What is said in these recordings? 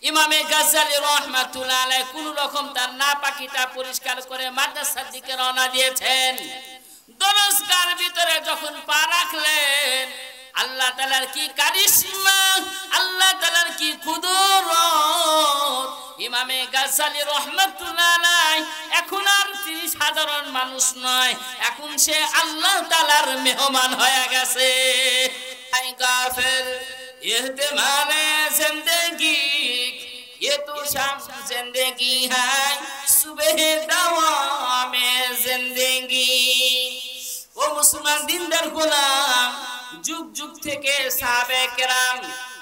ইমামে গাজ্জালী রাহমাতুল্লাহ আলাইহি কোন রকম তার নাপাকিটা পরিষ্কার করে মাদ্রাসার দিকে রওনা দিয়েছেন। দরজগার ভিতরে যখন পা রাখলেন, আল্লাহ তাআলার কি কারিশমা, আল্লাহ তাআলার কি কুদরত। ইমামে গাজ্জালী রাহমাতুল্লাহ আলাইহি এখন আর তিনি সাধারণ মানুষ নয়, এখন সে আল্লাহ তাআলার মেহমান হয়ে গেছে। আই কাফের ইহতিমালে জিন্দেগি ये तो शाम जिंदगी है सुबह दवामे जिंदगी। ও মুসলমান দিনদার গোলাম, যুগ যুগ থেকে সাহাবে কেরাম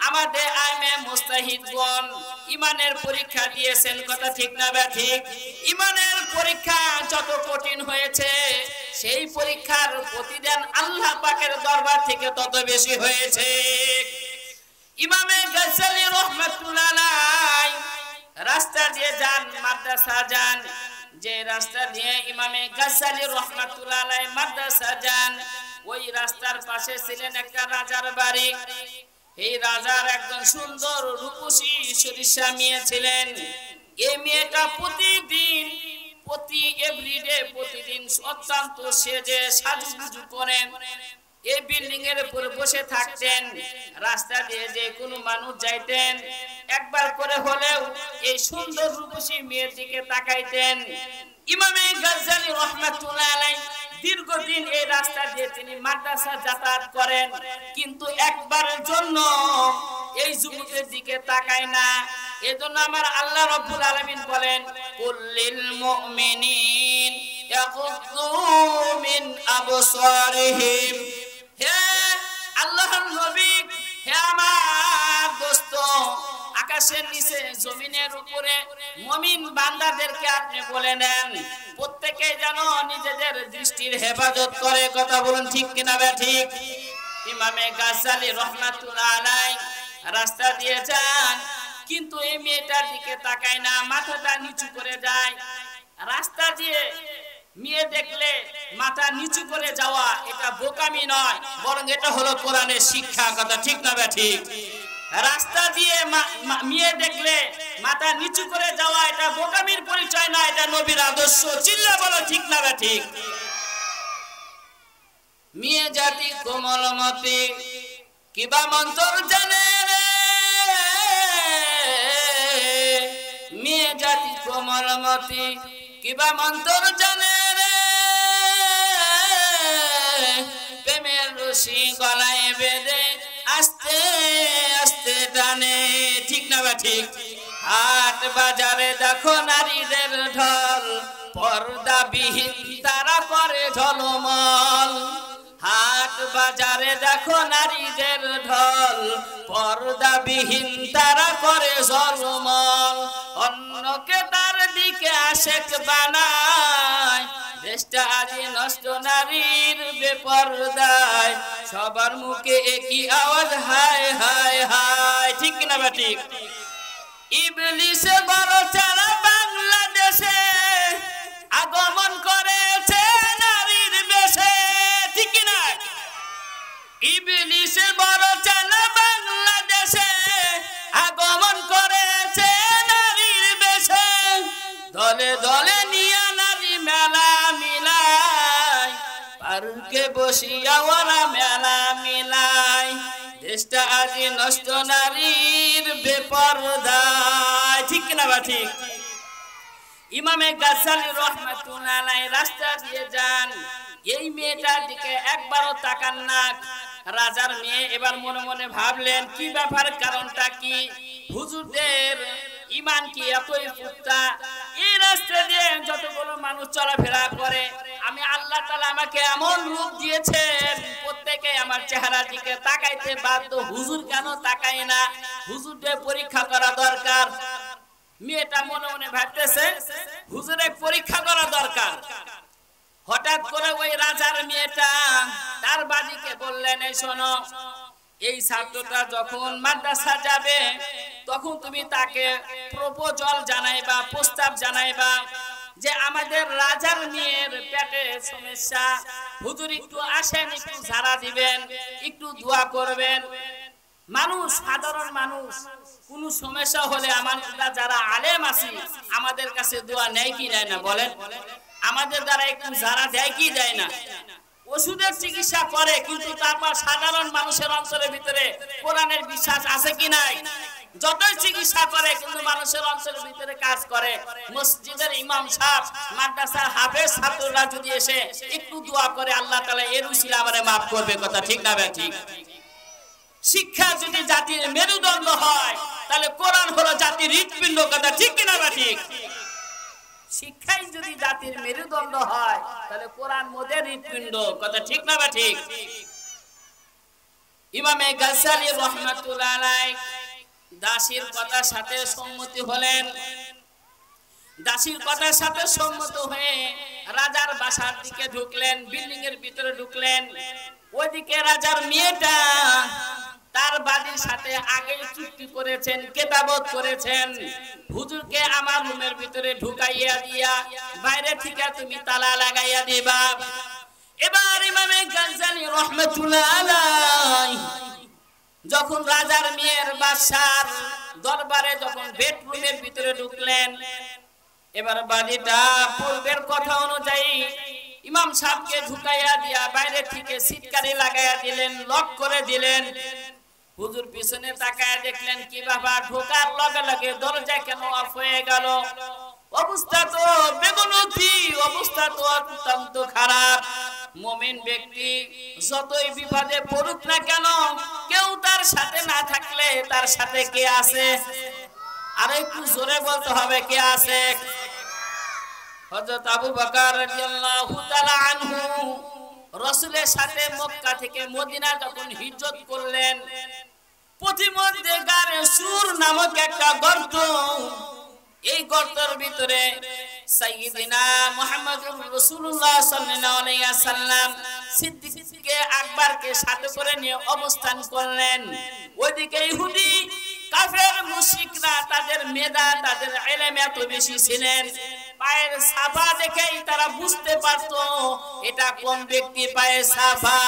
আমাদের আইমে মুস্তাহিদগণ ইমানের পরীক্ষা দিয়েছেন, কথা ঠিক না ঠিক? ইমানের পরীক্ষা যত কঠিন হয়েছে, সেই পরীক্ষার প্রতিদান আল্লাহ পাকের দরবার থেকে তত বেশি হয়েছে। ইমামে গাজ্জালী রাহমাতুল্লাহ আলাইহি রাস্তা দিয়ে যান, মাদ্রাসা যান। যে রাস্তা দিয়ে ইমামে গাজ্জালী রাহমাতুল্লাহ আলাইহি মাদ্রাসা যান, ওই রাস্তার পাশে ছিলেন একটা রাজার বাড়ি। এই রাজার একজন সুন্দর রূপসী সরিষা মেয়ে ছিলেন। এই মেয়েটা প্রতিদিন প্রতিদিন অত্যন্ত সেজে সাজুগুজু করেন এই বিল্ডিং এর উপরে বসে থাকতেন। রাস্তা দিয়ে যে কোনো মানুষ যাইতেন, একবার করে হলেও এই সুন্দর রূপসী মেয়ের দিকে তাকাইতেন। ইমামে গাজ্জালী রাহমাতুল্লাহ আলাইহি দীর্ঘদিন এই রাস্তা দিয়ে তিনি মাদ্রাসা যাতায়াত করেন, কিন্তু একবারের জন্য এই যুবকের দিকে তাকায় না। এজন্য আমার আল্লাহ রাব্বুল আলামিন বলেন, কুল্লিল মুমিনিন ইয়াগুদ্দু মিন আবসারিহিম। হে আল্লাহর নবী, হে আমার দোস্ত, আকাশের নিচে জমিনের উপরে মুমিন বান্দাদেরকে আপনি বলে নেন, প্রত্যেকে যেন নিজেদের দৃষ্টির হেফাজত করে। কথা বলুন ঠিক কিনা ঠিক? ইমামে গাজ্জালী রাহমাতুল্লাহ আলাইহি রাস্তা দিয়ে যান, কিন্তু এই মেয়েটার দিকে তাকায় না, মাথাটা নিচু করে যায়। রাস্তা দিয়ে মেয়ে দেখলে মাথা নিচু করে যাওয়া এটা বোকামি নয়, বরং এটা হলো কোরআনের শিক্ষা। কথা ঠিক না ঠিক? রাস্তা দিয়ে মেয়ে দেখলে মাথা নিচু করে যাওয়া এটা বোকামির পরিচয় না, এটা নবীর আদর্শ। চিল্লা বলো ঠিক না ঠিক? মেয়ে জাতি কোমলমতি কিবা মন্তর জানে রে, মেয়ে জাতি কোমলমতি কিবা মন্তর জানে রে, প্রেমের রশি গলায় বেঁধে আস্তে আস্তে টানে। ঠিক না ঠিক? হাট বাজারে দেখো নারীদের ঢল, পর্দাবিহীন তারা করে ঝলমল। হাট বাজারে দেখো নারীদের ঢল, পর্দাবিহীন তারা করে ঝলমল। অন্যকে তার দিকে আশেক বানায়, দেশটা আজি নষ্ট নারীর বেপরদায়। সবার মুখে একই আওয়াজ, হায় হায় হায়। ঠিক না ঠিক? ইবলিসে বড় চালা বাংলাদেশে আগমন করেছে নারীর বেশে। ঠিক না? ইবলিসে বড় চালা বাংলাদেশে আগমন করেছে নারীর বেশে। দলে দলে নিয়া নারী মেলা মিলাই, পার্কে বসিয়া ওরা মেলা মিলাই। দেশটা আজি নষ্ট নারীর বেপরদায়। ঠিক না ঠিক? ইমামে গাজ্জালী রাহমাতুল্লাহ আলাইহি রাস্তা দিয়ে যান, এই মেয়েটার দিকে একবারও তাকান না। রাজার মেয়ে এবার মনে মনে ভাবলেন, কি ব্যাপার, কারণটা কি? হুজুরদের ইমান কি এতই পুক্তা? এই রাস্তা দিয়ে যতগুলো মানুষ চলাফেরা করে, আমি আল্লাহ তাআলা আমাকে এমন রূপ দিয়েছেন, প্রত্যেকে আমার চেহারার দিকে তাকাইতে বাধ্য। হুজুর কেন তাকায় না? হুজুরদের পরীক্ষা করা দরকার। মেয়েটা মনে মনে ভাবতেছে, হুজুরের পরীক্ষা করা দরকার। হঠাৎ করে ওই রাজার মেয়েটা তার বাড়িকে বললেন, এই শোনো, এই ছাত্রটা যখন মাদ্রাসা যাবে তখন তুমি তাকে প্রপোজাল জানাইবা, প্রস্তাব জানাইবা যে আমাদের রাজার মেয়ের পেটে সমস্যা, হুজুর একটু আসেন, একটু ঝাড়া দিবেন, একটু দোয়া করবেন। মানুষ, সাধারণ মানুষ কোন সমস্যা হলে আমরা যারা আলেম আছি আমাদের কাছে দোয়া নেয় কি নেয় না বলেন? আমাদের দ্বারা একটু যারা দেয় কি দেয় না? ওষুধের চিকিৎসা করে, কিন্তু তারপর সাধারণ মানুষের অন্তরের ভিতরে কোরআনের বিশ্বাস আছে কি নাই? যতই চিকিৎসা করে কিন্তু মানুষের অন্তরের ভিতরে কাজ করে। মসজিদের ইমাম সাহেব, মাদ্রাসার হাফেজ ছাত্ররা যদি এসে একটু দোয়া করে, আল্লাহ তাআলা এর উসিলা আমারে maaf করবে। কথা ঠিক না ভাই? ঠিক। শিক্ষা যদি জাতির মেরুদণ্ড হয় তাহলে কোরআন হলো জাতির হৃৎপিণ্ড। কথা ঠিক কিনা ভাই? ঠিক। শিক্ষাই যদি জাতির মেরুদণ্ড হয় তাহলে কোরআন মোদের হৃৎপিণ্ড। কথা ঠিক না ভাই? ঠিক। ইমামে গাজ্জালী রাহমাতুল্লাহ আলাইহি দাসীর কথার সাথে সম্মতি হলেন। দাসীর কথার সাথে সম্মত হয়ে রাজার বাসার দিকে ঢুকলেন, বিল্ডিং এর ভিতরে ঢুকলেন। ওইদিকে রাজার মেয়েটা তার বাড়ির সাথে আগে চুক্তি করেছেন, কেতাবত করেছেন, হুজুরকে আমার রুমের ভিতরে ঢুকাইয়া দিয়া বাইরে থেকে তুমি তালা লাগাইয়া দিবা। এবার ইমামে গাজ্জালী রাহমাতুল্লাহ আলাইহি যখন রাজার মেয়ের বাসার দরবারে যখন বেডরুমের ভিতরে ঢুকলেন, এবার বাড়িটা পূর্বের কথা অনুযায়ী ইমাম সাহেবকে ঢুকাইয়া দিয়া বাইরে থেকে সিটকারি লাগাইয়া দিলেন, লক করে দিলেন। হুজুর পিছনে তাকায়া দেখলেন কি বাবা, ঢোকার লগে লগে দরজা কেন অফ হয়ে গেল? অবস্থা তো বেগুনতি, অবস্থা তো অত্যন্ত খারাপ। মুমিন ব্যক্তি যতই বিপদে পড়ুক না কেন, কেউ তার সাথে না থাকলে তার সাথে কে আছে? আর একটু জোরে বলতে হবে, কে আছে? হযরত আবু বকর রাদিয়াল্লাহু তাআলা আনহু রাসূলের সাথে মক্কা থেকে মদিনা যখন হিজরত করলেন, পথিমধ্যে গারে সুর নামক একটা গর্ত, এই গর্তের ভিতরে সাইয়্যিদিনা মুহাম্মদুর রাসূলুল্লাহ সাল্লাল্লাহু আলাইহি ওয়াসাল্লাম সিদ্দিককে আকবরকে সাথে করে নিয়ে অবস্থান করলেন। ওইদিকে ইহুদি কাফের মুশরিকরা তাদের মেধা, তাদের ইলম এত বেশি ছিলেন, পায়ের সাফা দেখেই তারা বুঝতে পারতো এটা কোন ব্যক্তি পায়ে সাফা।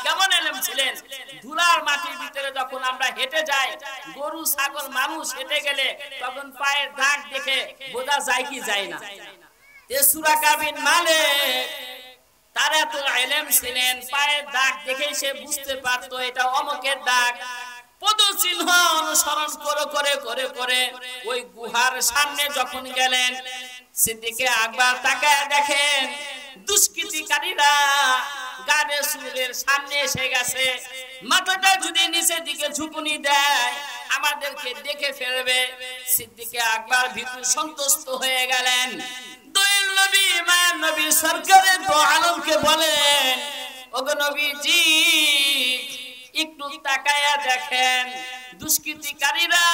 কেমন ইলম ছিলেন? ধুলার মাটির ভিতরে যখন আমরা হেঁটে যাই, গরু ছাগল মানুষ হেঁটে গেলে তখন পায়ের দাগ দেখে বোঝা যায় কি যায় না? সুরাকা বিন মালিক তার এত ইলম ছিলেন, পায়ের দাগ দেখেই সে বুঝতে পারতো এটা অমুকের দাগ। পদচিহ্ন অনুসরণ করে ওই গুহার সামনে যখন গেলেন, সিদ্দিকে আকবর তাকায় দেখেন দুষ্কৃতিকারীরা গাড়ে সুরের সামনে এসে গেছে। মাথাটা যদি নিচের দিকে ঝুঁকুনি দেয় আমাদেরকে দেখে ফেলবে। সিদ্দিকে আকবর ভীতু সন্তুষ্ট হয়ে গেলেন। দয়াল নবী মায়ার নবী সরকারে দো আলমকে বলেন, ওগো নবীজি একটু তাকায়া দেখেন, দুষ্কৃতিকারীরা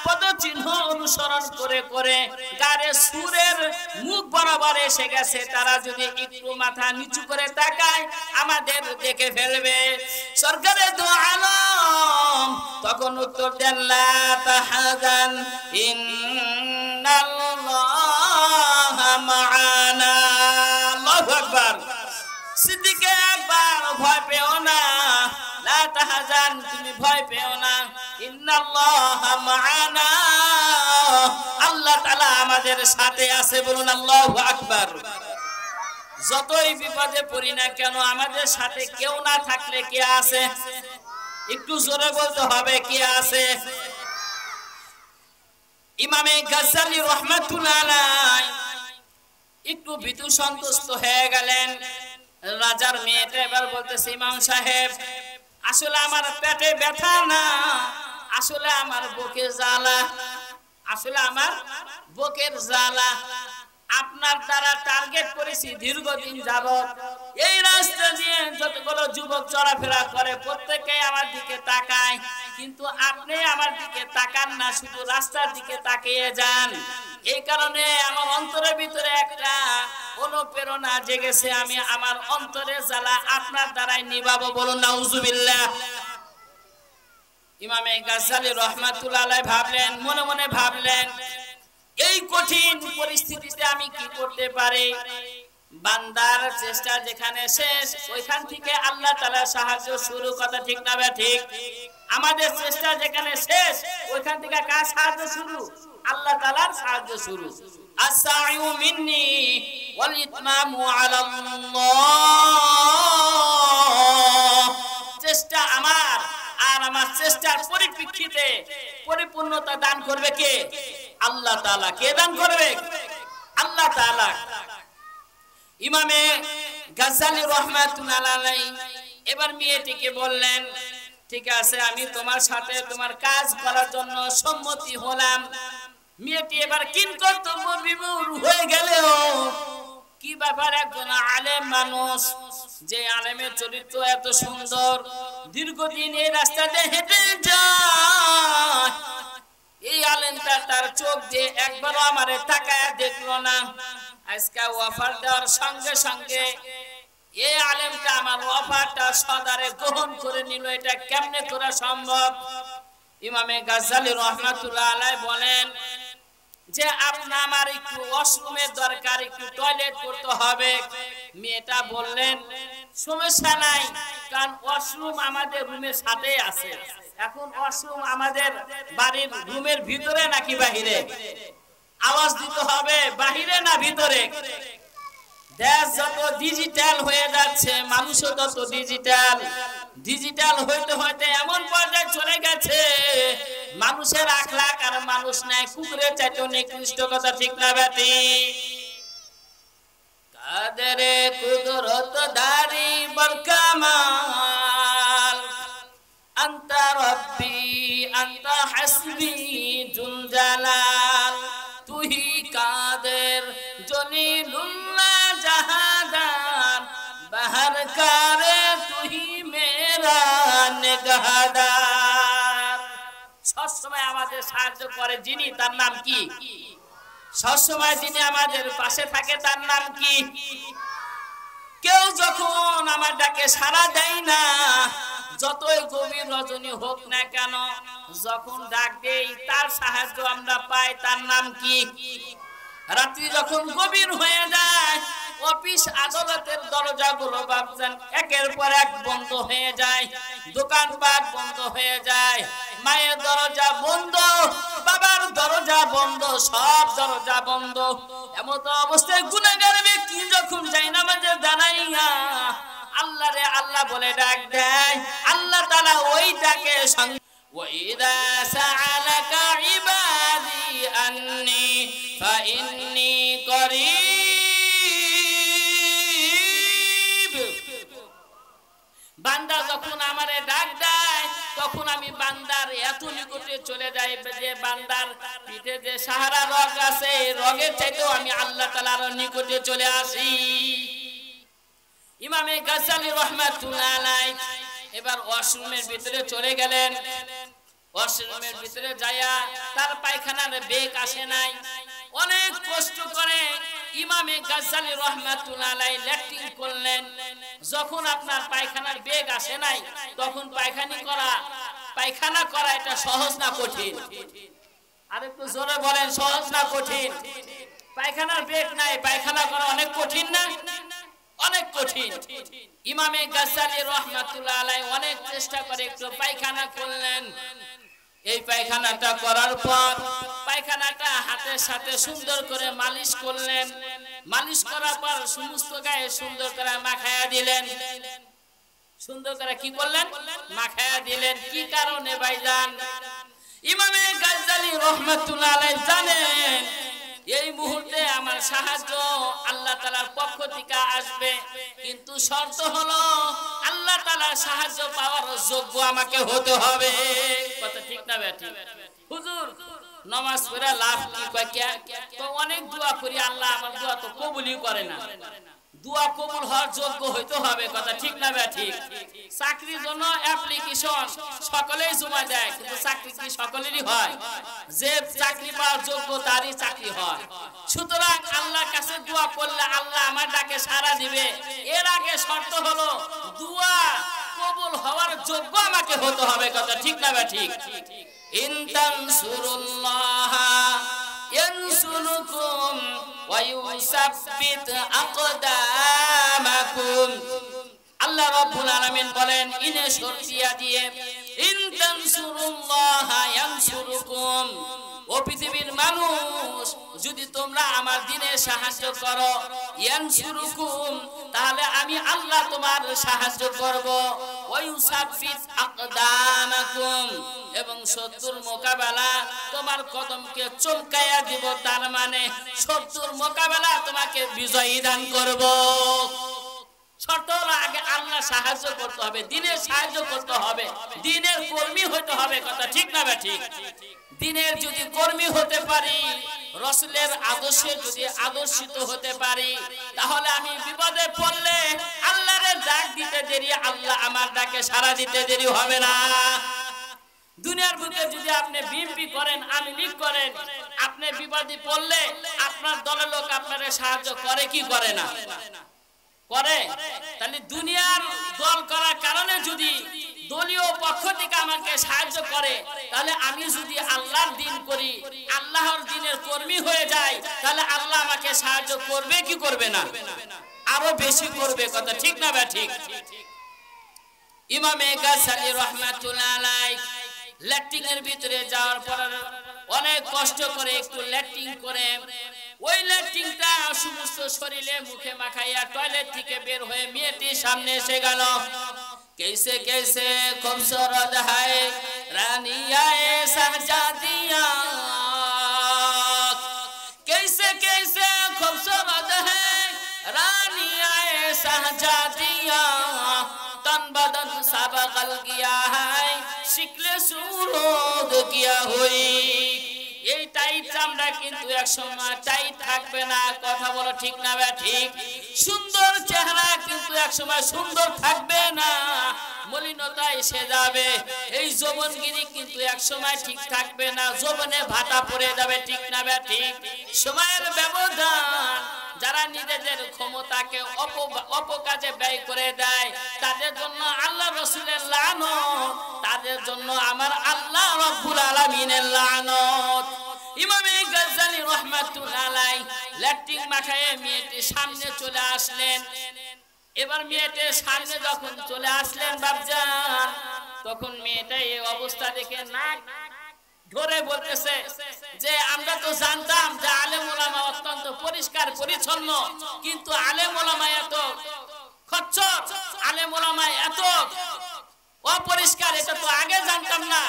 পদচিহ্ন অনুসরণ করে গারে সুরের মুখ বরাবর এসে গেছে। তারা যদি একটু মাথা নিচু করে তাকায় আমাদের দেখে ফেলবে। সরকারে দো আলম তখন উত্তর দেন, লা তাহাজান ইন্নাল্লাহা মা'ানা। আল্লাহু আকবার। সিদ্দিকে আকবর ভয় পেও না, লা তাহাজান তুমি ভয় পেও না, ইন্নাল্লাহা মা'ানা আল্লাহ তাআলা আমাদের সাথে আছে। বলুন আল্লাহু আকবার। যতই বিপদে পড়ি না কেন আমাদের সাথে কেউ না থাকলে কে আছে? একটু জোরে বলতে হবে, কে আছে? ইমামে গাজ্জালী রাহমাতুল্লাহ আলাইহি একটু ভীতু সন্তুষ্ট হয়ে গেলেন। রাজার মেয়েটা এবার বলতেছে, ইমাম সাহেব আসলে আমার পেটে ব্যথা না, আসলে আমার বুকের জ্বালা, আসলে আমার বুকের জ্বালা। আপনার দ্বারা টার্গেট করেছি দীর্ঘদিন যাবত। এই রাস্তা দিয়ে যতগুলো যুবক চলাফেরা করে প্রত্যেকেই আমার দিকে তাকায়, কিন্তু আপনি আমার দিকে তাকান না, শুধু রাস্তার দিকে তাকিয়ে যান। এই কারণে আমার অন্তরের ভিতরে একটা অনুপ্রেরণা জেগেছে, আমি আমার অন্তরের জ্বালা আপনার দ্বারাই নিভাবো। বলুন নাউজুবিল্লাহ। ইমামে গাজ্জালী রাহমাতুল্লাহ আলাইহি ভাবলেন, মনে মনে ভাবলেন, এই কঠিন পরিস্থিতিতে আমি কি করতে পারি? বান্দার চেষ্টা যেখানে শেষ ওইখান থেকে আল্লাহ তাআলা সাহায্য শুরু। কথা ঠিক না ভাই? ঠিক। আমাদের চেষ্টা যেখানে শেষ ওইখান থেকে কার সাহায্য শুরু? আল্লাহ তাআলার সাহায্য শুরু। আস-সা'য়ু মিন্নি ওয়াল ইতমামু আলা আল্লাহ। চেষ্টা আমার, আর আমার চেষ্টার পরিপ্রেক্ষিতে পরিপূর্ণতা দান করবে কে? আল্লাহ তাআলা। কে দান করবে? আল্লাহ তাআলা। ইমামে গাজ্জালী রাহমাতুল্লাহ আলাইহি এবার মেয়েটিকে বললেন, ঠিক আছে আমি তোমার সাথে তোমার কাজ করার জন্য সম্মতি হলাম। মেয়েটি এবার কিংকর্তব্য বিমূঢ় হয়ে গেলেও কি ব্যাপার, একজন আলেম মানুষ, যে আলেমের চরিত্র এত সুন্দর, দীর্ঘদিন এই রাস্তা দিয়ে হেঁটে যায়, এই আলেমটা তার চোখ দিয়ে একবারও আমারে তাকায় দেখলো না। আজকে অফার দেওয়ার সঙ্গে সঙ্গে এই আলেমটা আমার অফারটা সদারে গ্রহণ করে নিল, এটা কেমনে করা সম্ভব? ইমামে গাজ্জালী রাহমাতুল্লাহ আলাইহি বলেন যে আপনার আমার একটু ওয়াশরুমের দরকার, একটু টয়লেট করতে হবে। মেয়েটা বললেন সমস্যা নাই, কারণ ওয়াশরুম আমাদের রুমের সাথেই আছে। এখন ওয়াশরুম আমাদের বাড়ির রুমের ভিতরে নাকি বাহিরে? আওয়াজ দিতে হবে বাহিরে না ভিতরে? দেশ যত ডিজিটাল হয়ে যাচ্ছে, মানুষও তত ডিজিটাল হইতে হইতে এমন পর্যায়ে চলে গেছে, মানুষের আখলাক আর মানুষ নাই, কুকুরের চাইতে নিকৃষ্ট। কথা ঠিক না বেটি? কাদেরে কুদরত দারি বরকামাল, আনতা রব্বি আনতা হাসবি জুল জালাল, তুহি কাদের জলিলুল্লাহ জাহাদার, বাহার কারে তুহি মেরা নিগাহদার। সবসময় আমাদের সাহায্য করে যিনি, তার নাম কি? সবসময় যিনি আমাদের পাশে থাকে তার নাম কি? কেউ যখন আমার ডাকে সাড়া দেয় না, যতই গভীর রজনী হোক না কেন, যখন ডাক দেই তার সাহায্য আমরা পাই, তার নাম কি? রাত্রি যখন গভীর হয়ে যায়, অফিস আদালতের দরজাগুলো ভাবছেন একের পর এক বন্ধ হয়ে যায়, দোকানপাট বন্ধ হয়ে যায়, মায়ের দরজা বন্ধ, বাবার দরজা বন্ধ, সব দরজা বন্ধ। এমন অবস্থায় গুনাহগার ব্যক্তি যখন জায়নামাজে দাঁড়াইয়া আল্লাহ রে আল্লাহ বলে ডাক দেয়, আল্লাহ তাআলা ওই ডাকে وَإِذَا سَأَلَكَ عِبَادِي أَنِّي فَإِنِّي قَرِيبٌ। বান্দা যখন আমারে ডাক দেয় তখন আমি বান্দার এত নিকটে চলে যাই যে বান্দার পিঠে যে সাহারা রগ আছে, রগের চাইতেও আমি আল্লাহ তাআলার নিকটে চলে আসি। ইমামে গাজ্জালী রাহমাতুল্লাহ আলাইহি এবার ওয়াশরুমের ভিতরে চলে গেলেন। ওয়াশরুমের ভিতরে যায়া তার পায়খানার বেগ আসে নাই, অনেক কষ্ট করে ইমামে গাজ্জালী রাহমাতুল্লাহ আলাইহি ল্যাট্রিন করলেন। যখন আপনার পায়খানার বেগ আসে নাই, তখন পায়খানা করা এটা সহজ না কঠিন? আরেকটু জোরে বলেন, সহজ না কঠিন? পায়খানার বেগ নাই, পায়খানা করা অনেক কঠিন না? অনেক কঠিন। ইমামে গাজ্জালী রাহমাতুল্লাহ আলাইহি অনেক চেষ্টা করে একটু পায়খানা করলেন। এই পায়খানাটা করার পর পায়খানাটা হাতের সাথে সুন্দর করে মালিশ করলেন। মালিশ করার পর সমস্ত গায়ে সুন্দর করে মাখায়া দিলেন। সুন্দর করে কি করলেন? মাখায়া দিলেন। কি কারণে ভাইজান? ইমামে গাজ্জালী রাহমাতুল্লাহ আলাইহি জানেন এই মুহূর্তে আমার সাহায্য আল্লাহ তাআলার পক্ষ থেকে আসবে, কিন্তু শর্ত হলো আল্লাহ তাআলার সাহায্য পাওয়ার যোগ্য আমাকে হতে হবে। কথা ঠিক না বেটি? হুজুর নামাজ পড়ে লাভ কি? তো অনেক দোয়া করি, আল্লাহ আমার দোয়া তো কবুলই করে না। দোয়া কবুল হওয়ার যোগ্য হইতে হবে। কথা ঠিক না বেটি? চাকরির জন্য অ্যাপ্লিকেশন সকলেই জমা দেয়, কিন্তু চাকরি কি সকলেরই হয়? যে চাকরি পাওয়ার যোগ্য তারই চাকরি হয়। সুতরাং আল্লাহর কাছে দোয়া করলে আল্লাহ আমার ডাকে সাড়া দিবে। এর আগে শর্ত হলো দোয়া কবুল হওয়ার যোগ্য আমাকে হতে হবে। কথা ঠিক না ঠিক? ইন তানসুরুল্লাহ ইয়ানসুরুকুম ওয়া ইউসাব্বিত আকদামাকুম। আল্লাহ রাব্বুল আলামিন বলেন ইনে শর্তিয়া দিয়ে, ইন তানসুরুল্লাহা ইয়ানসুরুকুম, ও পৃথিবীর মানুষ যদি তোমরা আমার দ্বীনে সাহায্য করো, ইয়ানসুরুকুম তাহলে আমি আল্লাহ তোমার সাহায্য করব, ওয়া ইউসাব্বিত আকদামাকুম এবং শত্রুর মোকাবেলা তোমার কদমকে চমকাইয়া দিব, তার মানে শত্রুর মোকাবেলা তোমাকে বিজয়ী দান করব। শর্ত হলো আগে আল্লাহ সাহায্য করতে হবে, দ্বীনের সাহায্য করতে হবে, দ্বীনের কর্মী হতে হবে, কথা ঠিক না ঠিক? দ্বীনের যদি কর্মী হতে পারি, রাসূলের আদর্শে যদি আদর্শিত হতে পারি, তাহলে আমি বিপদে পড়লে আল্লাহরে ডাক দিতে দেরি, আল্লাহ আমার ডাকে সাড়া দিতে দেরি হবে না। দুনিয়ার বুকে যদি আপনি বিএনপি করেন, আওয়ামী লীগ করেন, আপনি বিপদে পড়লে আপনার দলের লোক আপনাকে সাহায্য করে কি করে না? করে। তাহলে দুনিয়ার দল করার কারণে যদি দলীয় পক্ষ থেকে আমাকে সাহায্য করে, তাহলে আমি যদি আল্লাহর দ্বীন করি, আল্লাহর দ্বীনের কর্মী হয়ে যাই, তাহলে আল্লাহ আমাকে সাহায্য করবে কি করবে না? আরো বেশি করবে, কথা ঠিক না ঠিক? ইমামে গাযযালী রাহমাতুল্লাহ আলাইহি ল্যাট্রিনের ভিতরে যাওয়ার পর অনেক কষ্ট করে একটু ল্যাট্রিন করে, ওই ল্যাট্রিনটা সমস্ত শরীরে মুখে মাখাইয়া টয়লেট থেকে বের হয়ে মেয়েটির সামনে এসে গেল। कैसे कैसे खूबसूरत है रानिया शहजादिया, कैसे कैसे खूबसूरत है रानिया शहजादिया, तन बदन सब गल गया है शिकले सूरत किया हुई। এই টাইট চামড়া কিন্তু এক সময় টাইট থাকবে না, কথা বলো ঠিক না ঠিক? সুন্দর চেহারা কিন্তু এক সময় সুন্দর থাকবে না, মলিনতা এসে যাবে। এই যৌবনগিরি কিন্তু এক সময় ঠিক থাকবে না, যৌবনে ভাটা পড়ে যাবে, ঠিক না ঠিক? সময়ের ব্যবধান, যারা নিজেদের ক্ষমতাকে অপকাজে ব্যয় করে দেয়, তাদের জন্য আল্লাহ রাসূলের লানত, তাদের জন্য আমার আল্লাহ রাব্বুল আলামিনের লানত। ইমামে গাযযালী রাহমাতুল্লাহ আলাইহি ল্যাট্রিন মাখায়ে মেয়েটির সামনে চলে আসলেন। এবার মেয়েটির সামনে যখন চলে আসলেন বাপজান, তখন মেয়েটা এই অবস্থা দেখে নাক ধরে বলতেছে যে আমরা তো জানতাম যে আলেম ওলামা অত্যন্ত পরিষ্কার পরিচ্ছন্ন, কিন্তু আলেম ওলামা এত খচ্চর, আলেম ওলামা এত অপরিষ্কার, এটা তো আগে জানতাম না।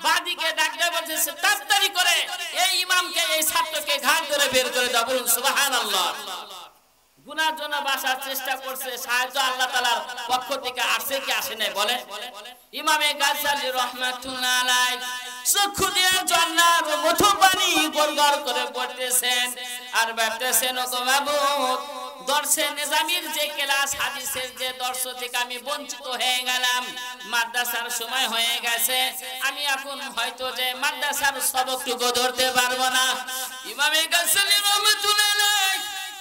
বাদীকে ডাক দিয়ে বলতেছে তাড়াতাড়ি করে এই ইমামকে, এই ছাত্রকে ঘাট ধরে বের করে দাও, বলুন সুবহানাল্লাহ। গুনার জন্য বাঁচার চেষ্টা করছে, সাহায্য আল্লাহ তাআলার পক্ষ থেকে আসে কি আসে নাই বলেন? ইমামে গাযযালী রাহমাতুল্লাহ আলাইহি চক্ষু দিয়ে জান্নার মধু পানি গড়গড় করে পড়তেছেন আর ভাবতেছেন, ও গো মাবুদ, দর্শে নিজামীর যে ক্লাস, হাদিসের যে দর্শ থেকে আমি বঞ্চিত হয়ে গেলাম, মাদ্রাসার সময় হয়ে গেছে, আমি এখন হয়তো যে মাদ্রাসার সবকটুকু ধরতে পারবো না। ইমামে গাযযালী রাহমাতুল্লাহ আলাইহি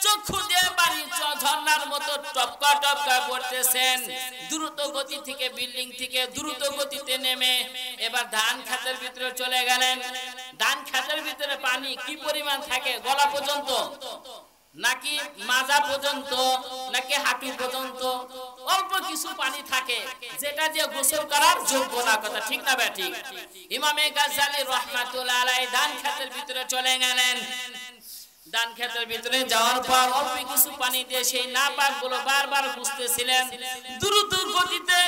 চক্ষু দিয়ে পানি ঝর্ণার মতো টপকা টপকা পড়তেছেন। দ্রুত গতি থেকে বিল্ডিং থেকে দ্রুত গতিতে নেমে এবার ধান ক্ষেতের ভিতরে চলে গেলেন। ধান ক্ষেতের ভিতরে পানি কি পরিমাণ থাকে? গলা পর্যন্ত নাকি মাজা পর্যন্ত নাকি হাঁটু পর্যন্ত? অল্প কিছু পানি থাকে যেটা দিয়ে গোসল করার যোগ্য না, কথা ঠিক না ঠিক? ইমামে গাযযালী রাহমাতুল্লাহ আলাইহি ধান ক্ষেতের ভিতরে চলে গেলেন। ধান ক্ষেতের ভিতরে যাওয়ার পর অল্প কিছু পানি দিয়ে সেই নাপাক গুলো বারবার মুছতেছিলেন। দ্রুত গতিতে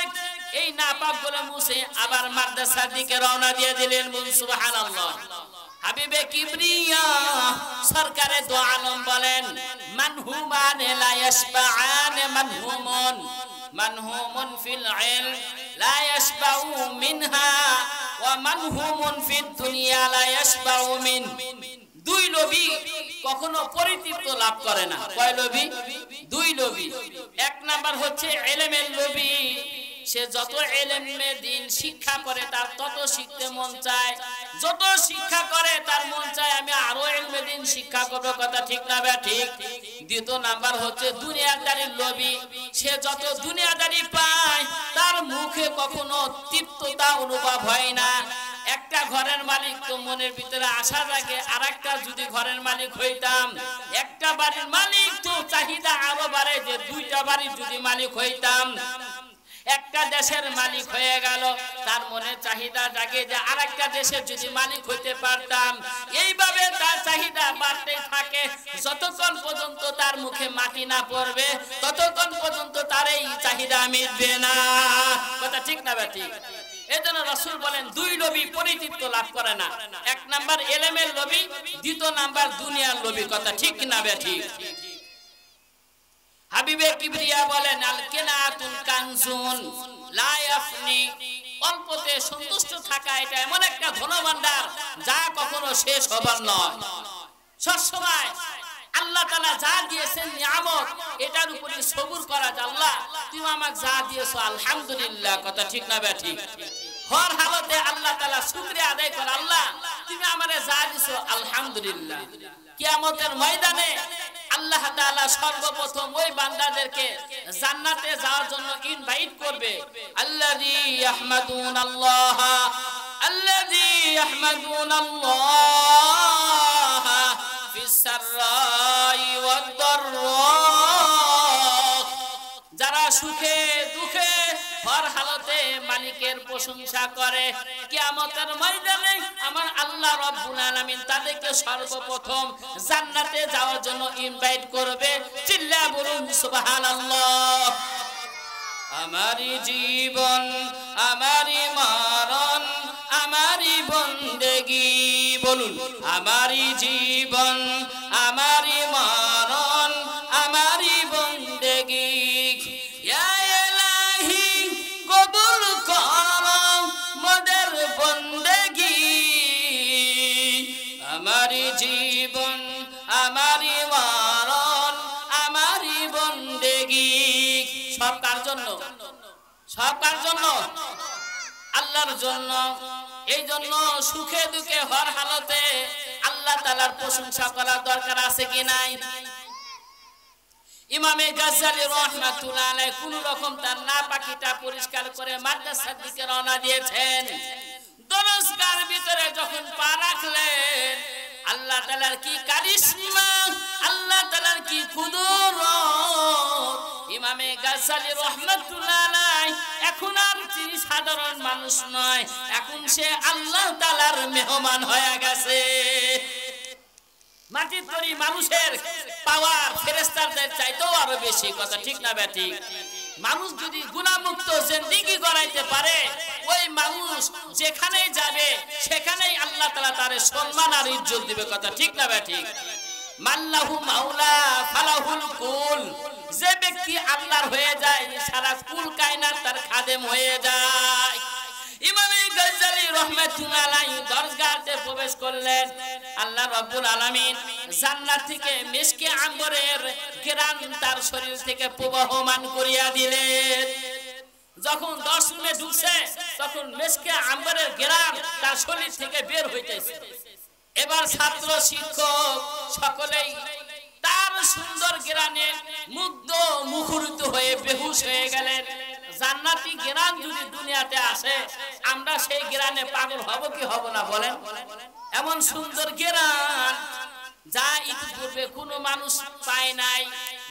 এই নাপাক গুলো মুছে আবার মাদ্রাসার দিকে রওনা দিয়ে দিলেন, বলুন সুবহানাল্লাহ। হাবিবে কিবরিয়া সরকারে দো আলম বলেন, মানহুমান লা ইয়াশবাআন, মানহুমুন মানহুমুন ফিল ইলম লা ইয়াশবাউ মিনহা ওয়া মানহুমুন ফিদ দুনিয়া লা ইয়াশবাউ মিন। দুই লোভী কখনো পরিতৃপ্ত লাভ করে না। কয় লোভী? দুই লোভী। এক নাম্বার হচ্ছে ইলমের লোভী, সে যত ইলমে দিন শিক্ষা করে তার তত শিখতে মন চায়, যত শিক্ষা করে তার মন চায় আমি আরো ইলমে দিন শিক্ষা করব, কথা ঠিক না ঠিক? দ্বিতীয় নাম্বার হচ্ছে দুনিয়াদারির লোভী, সে যত দুনিয়াদারি পায় তার মুখে কখনো তৃপ্ততা অনুভব হয় না। একটা ঘরের মালিক তো মনের ভিতরে আশা রাখে আরেকটা যদি ঘরের মালিক হইতাম, একটা বাড়ির মালিক তো চাহিদা আরো বাড়ে যে দুইটা বাড়ির যদি মালিক হইতাম। একটা দেশের মালিক হয়ে গেল, তার মনে চাহিদা জাগে যে আরেকটা দেশের যদি মালিক হইতে পারতাম। এইভাবে তার চাহিদা বাড়তে থাকে, যতক্ষণ পর্যন্ত তার মুখে মাটি না পড়বে ততক্ষণ পর্যন্ত তার এই চাহিদা মিটবে না। কথা ঠিক না ঠিক? এজন্য রাসূল বলেন দুই লোভী পরিতৃপ্ত লাভ করে না, এক নাম্বার এলেমের লোভী, দ্বিতীয় নাম্বার দুনিয়ার লোভী। কথা ঠিক না ঠিক? হাবিবে কিবরিয়া বলেন আল কিনাতুল কানজুন লা ইয়াফনি, অল্পতে সন্তুষ্ট থাকা এটা এমন একটা ধনভাণ্ডার যা কখনো শেষ হবার নয়। সবসময় আল্লাহ তাআলা যা দিয়েছেন নিয়ামত, এটার উপরে সবুর করা যায়। আল্লাহ তুমি আমাকে যা দিয়েছো আলহামদুলিল্লাহ। কথা ঠিক না ঠিক? হর হালতে আল্লাহ তাআলা শুকরিয়া আদায় কর, আল্লাহ তুমি আমারে যা দিয়েছো আলহামদুলিল্লাহ। কিয়ামতের ময়দানে আল্লাহ তাআলা সর্বপ্রথম ওই বান্দাদেরকে জান্নাতে যাওয়ার জন্য ইনভাইট করবে। আল্লাযী ইয়াহমাদুনাল্লাহ, আল্লাযী ইয়াহমাদুনাল্লাহ ফিস সাররাই ওয়াদ দাররা, যারা সুখে দুঃখে হর হালতে মালিকের প্রশংসা করে। কিয়ামতের ময়দানে আমার আল্লাহ রাব্বুল আলামিন তাদেরকে সর্বপ্রথম জান্নাতে যাওয়ার জন্য ইনভাইট করবে। চিল্লা বলুন সুবহানাল্লাহ। আমারি জীবন আমারি মরণ আমারি বন্দেগী, বলুন আমারি জীবন আমারি মরণ আমারি বন্দেগী, ইয়া ইলাহি কবুল কর মোদের বন্দেগী। আমারি জীবন আমারি মরণ আমারি বন্দেগী, সব কার জন্য? সব কার জন্য? আল্লাহর জন্য। এই জন্য সুখে দুঃখে হর হালতে আল্লাহ তাআলার প্রশংসা করার দরকার আছে কি নাই? ইমামে গাজ্জালী রাহমাতুল্লাহ আলাইহি কোন রকম তার নাপাকিটা পরিষ্কার করে মাদ্রাসার দিকে রওনা দিয়েছেন। দরজগার ভিতরে যখন পা রাখলেন, আল্লাহ তাআলার কি কারিশমা, আল্লাহ তাআলার কি কুদরত। ইমামে গাজ্জালী রাহমাতুল্লাহ আলাইহি এখন আর তিনি সাধারণ মানুষ নয়, এখন সে আল্লাহ তাআলার মেহমান হয়ে গেছে। মাটির তৈরি মানুষের পাওয়ার ফেরেশতাদের চাইতেও আরো বেশি। কথা ঠিক না ঠিক? মানুষ যদি গুনাহমুক্ত জিন্দেগি গড়াইতে পারে, ওই মানুষ যেখানেই যাবে সেখানেই আল্লাহ তাআলা তার সম্মান আর ইজ্জত দিবে। কথা ঠিক না ঠিক? মাল্লাহু মাওলা ফালাহুল কুল, যে ব্যক্তি আল্লাহর হয়ে যায় সারা কুল কায়নাত তার খাদেম হয়ে যায়। ইমাম গাজ্জালী রাহমাতুল্লাহ আলাইহি দরজগাতে প্রবেশ করলেন। আল্লাহ রাব্বুল আলামিন জান্নাত থেকে মিশকে আম্বরের ঘ্রাণ তার শরীর থেকে প্রবাহমান করিয়া দিলেন। যখন দর্শনে ঢুকছে তখন মিশকে আম্বরের ঘ্রাণ তার শরীর থেকে বের হইতেছে। এবার ছাত্র শিক্ষক সকলেই তার সুন্দর ঘ্রাণে মুগ্ধ মুখরিত হয়ে বেহুশ হয়ে গেলেন। জান্নাতি ঘ্রাণ যদি দুনিয়াতে আসে, আমরা সেই ঘ্রাণে পাগল হব কি হব না বলেন? এমন সুন্দর ঘ্রাণ যা ইতিপূর্বে কোনো মানুষ পায় নাই,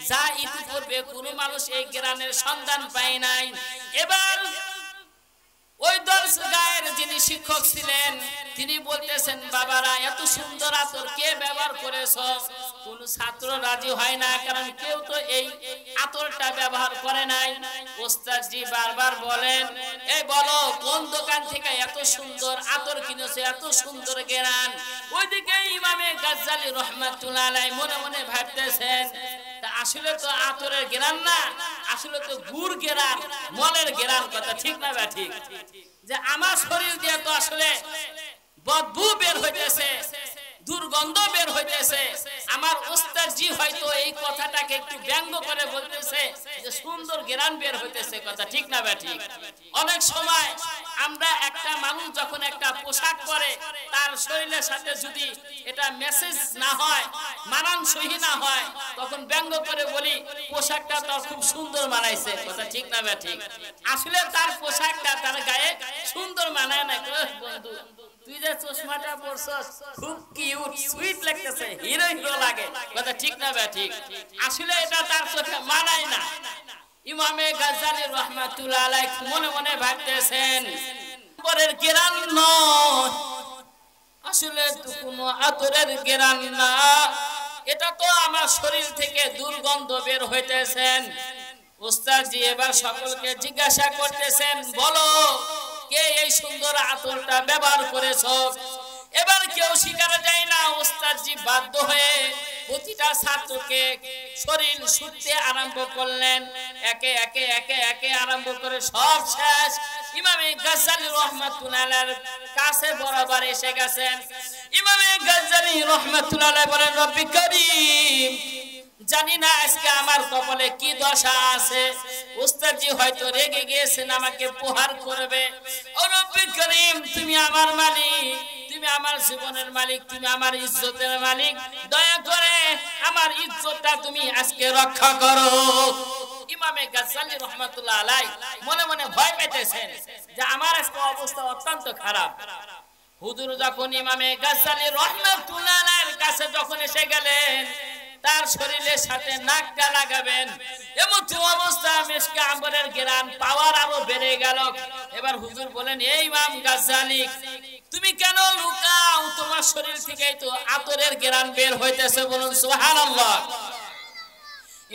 যা ইতিপূর্বে কোনো মানুষ এই ঘ্রাণের সন্ধান পায় নাই। এবার ওই দরসগাহের যিনি শিক্ষক ছিলেন তিনি বলতেছেন, বাবারা এত সুন্দর আতর কে ব্যবহার করেছো? কোন ছাত্র রাজি হয় না, কারণ কেউ তো এই আতরটা ব্যবহার করে নাই। ওস্তাদজি বারবার বলেন, এই বলো কোন দোকান থেকে এত সুন্দর আতর কিনেছো, এত সুন্দর ঘ্রাণ? ওইদিকে ইমামে গাজ্জালী রাহমাতুল্লাহ আলাইহি মনে মনে ভাবতেছেন, আসলে তো আতরের ঘ্রাণ না, আসলে তো গুড় ঘ্রাণ, মলের ঘ্রাণ। কথা ঠিক না ঠিক? যে আমার শরীর দিয়ে তো আসলে বদবু বের হইতেছে, দুর্গন্ধ বের হইতেছে। আমার ওস্তাদজি হয়তো এই কথাটাকে একটু ব্যঙ্গ করে বলতেছে যে সুন্দর ঘ্রাণ বের হইতেছে। কথা ঠিক না ঠিক? অনেক সময় আমরা একটা মানুষ যখন একটা পোশাক পরে তার শরীরের সাথে যদি এটা মেসেজ না হয়, মানানসই না হয়, তখন ব্যঙ্গ করে বলি পোশাকটা তো খুব সুন্দর মানাইছে। কথা ঠিক না ঠিক? আসলে তার পোশাকটা তার গায়ে সুন্দর মানায় না। বন্ধু তুই যে চশমাটা পরছস খুব কিউট সুইট লাগতেছে, হিরো হিরো লাগে। কথা ঠিক না ঠিক? আসলে এটা তার চোখে মানায় না। ইমামে গাজ্জালী রাহমাতুল্লাহ আলাইহি মনে মনে ভাবতেছেন পরের গিরান নয়, আসলে তো কোনো আতরের গিরান না, এটা তো আমার শরীর থেকে দুর্গন্ধ বের হইতেছেন। উস্তাদজি এবার সকলকে জিজ্ঞাসা করতেছেন, বলো কে এই সুন্দর আতরটা ব্যবহার করেছো? এবার কেউ স্বীকার যায় না। উস্তাদজি বাধ্য হয়ে প্রতিটা ছাত্রকে শরীর ছুঁতে আরম্ভ করলেন। একে একে একে একে আরম্ভ করে সব শেষ ইমামে গাজ্জালী রাহমাতুল্লাহ আলাইহির কাছে বরাবর এসে গেছেন। ইমামে গাজ্জালী রাহমাতুল্লাহ আলাইহি বলেন, রব্বি করিম, জানি না আজকে আমার কপালে কি দশা আছে। উস্তাদজি হয়তো রেগে গিয়েছেন, আমাকে প্রহার করবে। ও রব্বি করিম, তুমি আমার মালিক, তুমি আমার জীবনের মালিক, তুমি আমার ইজ্জতের মালিক, দয়া করে আমার ইজ্জতটা তুমি আজকে রক্ষা করো। ইমামে গাজ্জালী রাহমাতুল্লাহ আলাইহি মনে মনে ভয় পেতেছেন যে আমার আজকে অবস্থা অত্যন্ত খারাপ। হুজুর যখন ইমামে গাজ্জালী রাহমাতুল্লাহ আলাইহির কাছে যখন এসে গেলেন, তার শরীরের সাথে নাকটা লাগাবেন, এমন অবস্থা মিশকে আম্বরের ঘ্রাণ পাওয়ার আরো বেড়ে গেল। এবার হুজুর বলেন, এই ইমাম গাজ্জালী, তুমি কেন লুকাও? তোমার শরীর থেকেই তো আতরের ঘ্রাণ বের হইতেছে, বলুন সুবহানাল্লাহ।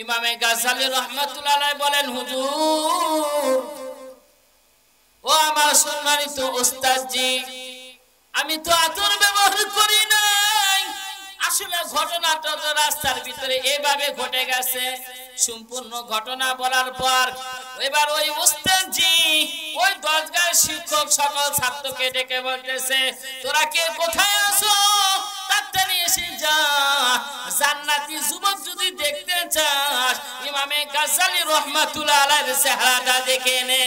ইমামে গাজ্জালী রাহমাতুল্লাহ আলাইহি বলেন, হুজুর, ও আমার সম্মানিত উস্তাদজি, আমি তো আতর ব্যবহার করি নাই। আসলে ঘটনাটা তো রাস্তার ভিতরে এভাবে ঘটে গেছে। সম্পূর্ণ ঘটনা বলার পর এবার ওই উস্তাদজি ওই দরগার শিক্ষক সকল ছাত্রকে ডেকে বলতেছে, তোরা কে কোথায় আছো? তাড়াতাড়ি এসে যা, জান্নাতি যুবক যদি দেখতে চাস ইমামে গাজ্জালী রাহমাতুল্লাহ আলাইহির চেহারাটা দেখে নে।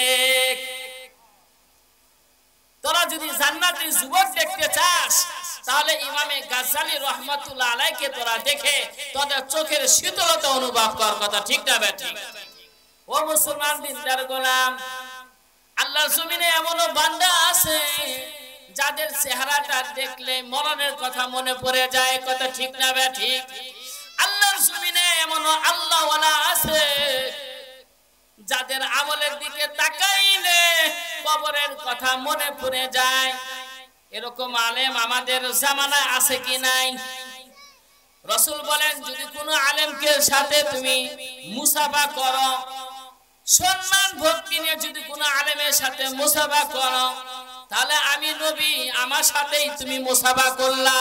তোরা যদি জান্নাতি যুবক দেখতে চাস তাহলে ইমামে গাজ্জালী রাহমাতুল্লাহ আলাইহিকে তোরা দেখে তোদের চোখের শীতলতা অনুভব কর। কথা ঠিক না বেঠিক? ও মুসলমান দিনদার গোলাম, আল্লাহর জমিনে এমনও বান্দা আছে যাদের চেহারাটা দেখলে মরণের কথা মনে পড়ে যায়। কথা ঠিক না বেঠিক? আল্লাহর জমিনে এমনও আল্লাহওয়ালা আছে যাদের আমলের দিকে তাকাইলে কবরের কথা মনে পড়ে যায়। এরকম আলেম আমাদের জামানায় আছে কি নাই? রাসূল বলেন, যদি কোনো আলেমকে সাথে তুমি মুসাফা করো, সম্মান ভক্তি নিয়ে যদি কোনো আলেমের সাথে মুসাফা করো, তাহলে আমি নবী আমার সাথেই তুমি মুসাফা করলা।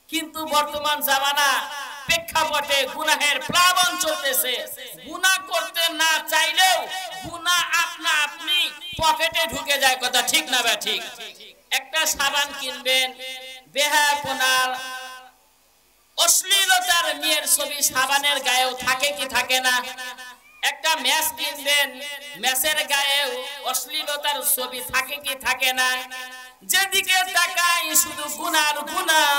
কিন্তু বর্তমান জামানা প্রেক্ষাপটে গুনাহের প্লাবন চলতেছে। গুনাহ করতে না চাইলেও গুনাহ আপনা আপনি পকেটে ঢুকে যায়। কথা ঠিক না বেঠিক? একটা সাবান কিনবেন, বেহায়াপনার অশ্লীলতার মেয়ের ছবি সাবানের গায়েও থাকে কি থাকে না? একটা ম্যাচ কিনবেন, ম্যাচের গায়েও অশ্লীলতার ছবি থাকে কি থাকে না? যেদিকে তাকাই শুধু গুনার গুনাহ।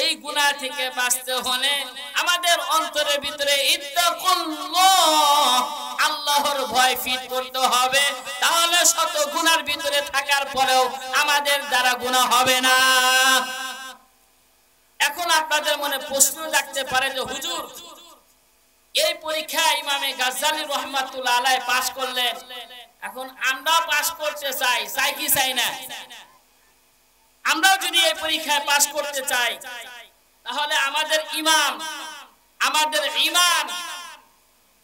এই গুনাহ থেকে বাঁচতে হলে আমাদের অন্তরের ভিতরে ইত্তাকুল্লাহ, আল্লাহর ভয় ফিট করতে হবে। তাহলে শত গুনার ভিতরে থাকার পরেও আমাদের দ্বারা গুনাহ হবে না। এখন আপনাদের মনে প্রশ্ন জাগতে পারে যে হুজুর, এই পরীক্ষায় ইমামে গাজ্জালী রাহমাতুল্লাহ আলাইহি পাস করলেন, এখন আমরাও পাস করতে চাই, চাই কি চাই না? আমরাও যদি এই পরীক্ষায় পাস করতে চাই তাহলে আমাদের ঈমান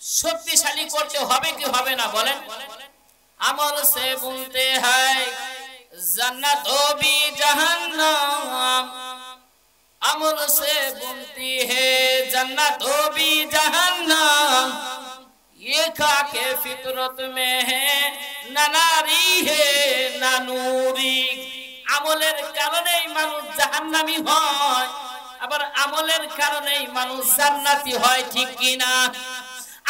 শক্তিশালী করতে হবে কি হবে না বলেন? আমল সে বুনতে হয় জান্নাত ও ভি জাহান্নাম, আমল से बुनती है जन्नत ओ भी जहन्नम, ये खाके फितरत में है ना नारी है ना नूरी। আমলের কারণেই মানুষ জাহান্নামী হয়, আবার আমলের কারণেই মানুষ জান্নাতি হয়। ঠিক কি না?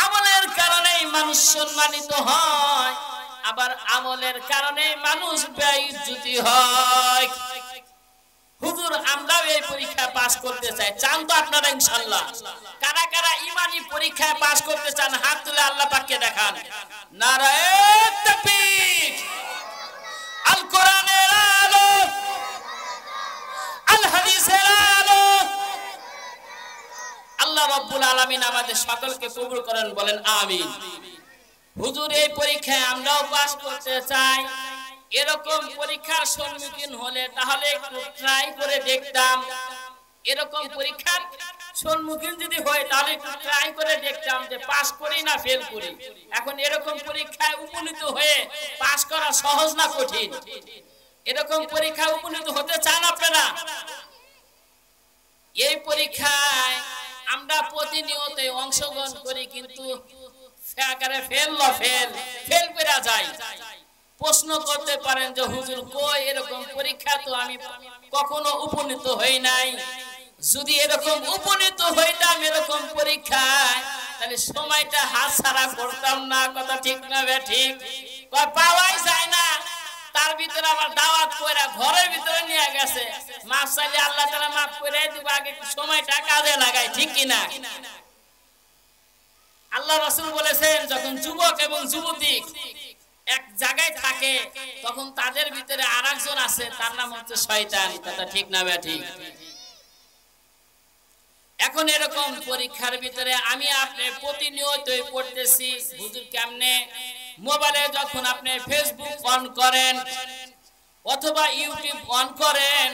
আমলের কারণেই মানুষ সম্মানিত হয়, আবার আমলের কারণেই মানুষ বেইজ্জতি হয়। হুজুর, আমরা এই পরীক্ষা পাস করতে চাই, চান তো আপনারা ইনশাআল্লাহ? কারা কারা ঈমানি পরীক্ষায় পাস করতে চান হাত তুলে আল্লাহ পাককে দেখান। নারায়ে তাকবীর। আল কোরআনের আলো, আল হাদিসের আলো, আল্লাহ রাব্বুল আলামিন আমাদের সকলকে কবুল করেন, বলেন আমিন। হুজুর, এই পরীক্ষায় আমরাও পাস করতে চাই। এরকম পরীক্ষার সম্মুখীন হলে তাহলে একটু ট্রাই করে দেখতাম। এরকম পরীক্ষার সম্মুখীন যদি হয় তাহলে একটু ট্রাই করে দেখতাম যে পাস করি না ফেল করি। এখন এরকম পরীক্ষায় উপনীত হয়ে পাস করা সহজ না কঠিন? এরকম পরীক্ষায় উপনীত হতে চান আপনারা? এই পরীক্ষায় আমরা প্রতিনিয়ত অংশগ্রহণ করি, কিন্তু ফেল করে যাই। প্রশ্ন করতে পারেন যে হুজুর কই এরকম পরীক্ষা তো আমি কখনো উপনীত হই নাই। যদি এরকম উপনীত হইতাম এরকম পরীক্ষায়, তাহলে সময়টা হাতছাড়া করতাম না। কথা ঠিক না ঠিক? পাওয়াই যায় না, তার ভিতরে আবার দাওয়াত করে ঘরের ভিতরে নিয়ে গেছে। মাফ চাইলে আল্লাহ তাআলা মাফ করে দিব, আগে সময়টা কাজে লাগাই, ঠিক কিনা? আল্লাহ রাসূল বলেছেন, যখন যুবক এবং যুবতী এক জায়গায় থাকে তখন তাদের ভিতরে আরেকজন আছে, তার নাম হচ্ছে শয়তান। কথা ঠিক না ঠিক? এখন এরকম পরীক্ষার ভিতরে আমি আপনি প্রতিনিয়তই পড়তেছি হুজুর কেমনে মোবাইলে যখন আপনি ফেসবুক অন করেন অথবা ইউটিউব অন করেন,